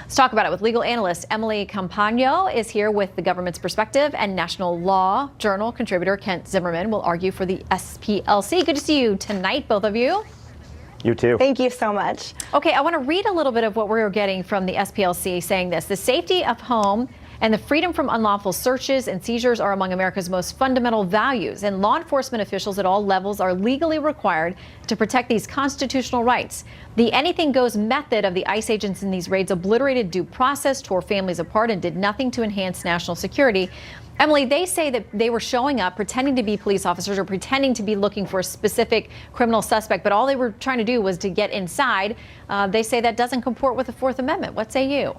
Let's talk about it with legal analyst Emily Compagno is here with the government's perspective, and National Law Journal contributor Kent Zimmerman will argue for the SPLC. Good to see you tonight, both of you. You too. Thank you so much. Okay, I want to read a little bit of what we're getting from the SPLC saying this. The safety of home and the freedom from unlawful searches and seizures are among America's most fundamental values, and law enforcement officials at all levels are legally required to protect these constitutional rights. The anything goes method of the ICE agents in these raids obliterated due process, tore families apart, and did nothing to enhance national security. Emily, they say that they were showing up, pretending to be police officers or pretending to be looking for a specific criminal suspect, but all they were trying to do was to get inside. They say that doesn't comport with the Fourth Amendment. What say you?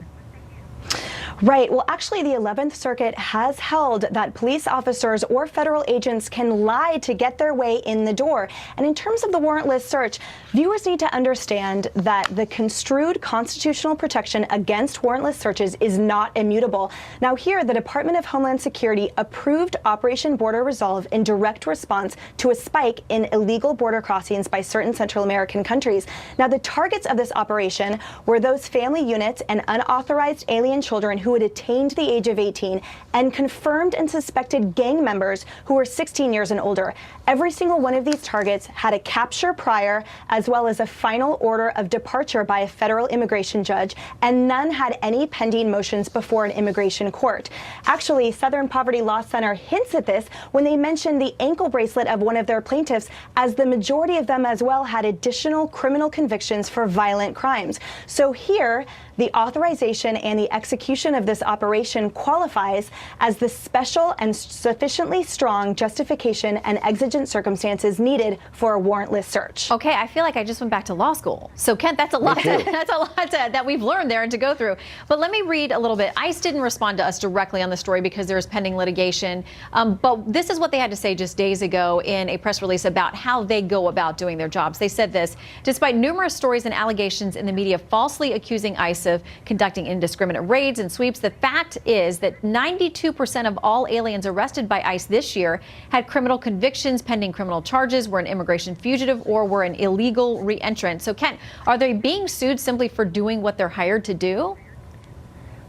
Right. Well, actually, the 11th Circuit has held that police officers or federal agents can lie to get their way in the door. And in terms of the warrantless search, viewers need to understand that the construed constitutional protection against warrantless searches is not immutable. Now, here, the Department of Homeland Security approved Operation Border Resolve in direct response to a spike in illegal border crossings by certain Central American countries. Now, the targets of this operation were those family units and unauthorized alien children who had attained the age of 18 and confirmed and suspected gang members who were 16 years and older. Every single one of these targets had a capture prior as well as a final order of departure by a federal immigration judge, and none had any pending motions before an immigration court. Actually, Southern Poverty Law Center hints at this when they mention the ankle bracelet of one of their plaintiffs, as the majority of them as well had additional criminal convictions for violent crimes. So here, the authorization and the execution of this operation qualifies as the special and sufficiently strong justification and exigent circumstances needed for a warrantless search. Okay, I feel like I just went back to law school. So, Kent, that's a lot. That's a lot that we've learned there and to go through. But let me read a little bit. ICE didn't respond to us directly on the story because there's pending litigation. But this is what they had to say just days ago in a press release about how they go about doing their jobs. They said this: despite numerous stories and allegations in the media falsely accusing ICE of conducting indiscriminate raids and sweeps, the fact is that 92% of all aliens arrested by ICE this year had criminal convictions, pending criminal charges, were an immigration fugitive, or were an illegal re-entrant. So, Kent, are they being sued simply for doing what they're hired to do?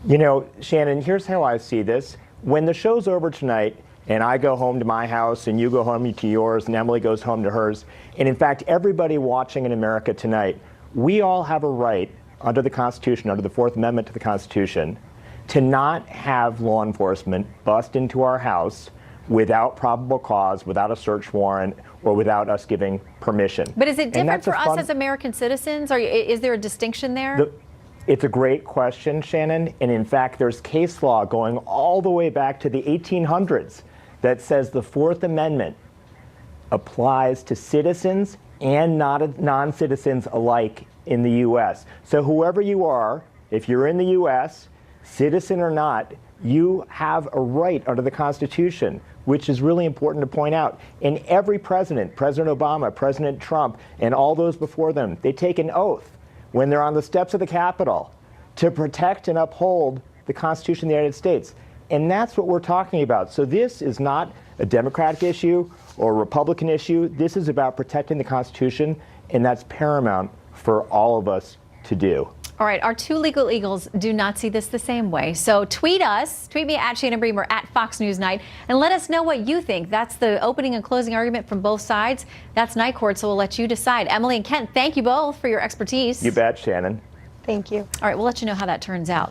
You know, Shannon, here's how I see this. When the show's over tonight, and I go home to my house, and you go home to yours, and Emily goes home to hers, and in fact, everybody watching in America tonight, we all have a right under the Constitution, under the Fourth Amendment to the Constitution, to not have law enforcement bust into our house without probable cause, without a search warrant, or without us giving permission. But is it different for us as American citizens? Is there a distinction there? It's a great question, Shannon. And in fact, there's case law going all the way back to the 1800s that says the Fourth Amendment applies to citizens and non-citizens alike in the U.S. So whoever you are, if you're in the U.S., citizen or not, you have a right under the Constitution, which is really important to point out. And every president, President Obama, President Trump, and all those before them, they take an oath when they're on the steps of the Capitol to protect and uphold the Constitution of the United States. And that's what we're talking about. So this is not a Democratic issue or a Republican issue. This is about protecting the Constitution, and that's paramount for all of us to do. All right, our two legal eagles do not see this the same way. So tweet us, tweet me at Shannon Bream or at Fox News Night, and let us know what you think. That's the opening and closing argument from both sides. That's Night Court, so we'll let you decide. Emily and Kent, thank you both for your expertise. You bet, Shannon. Thank you. All right, we'll let you know how that turns out.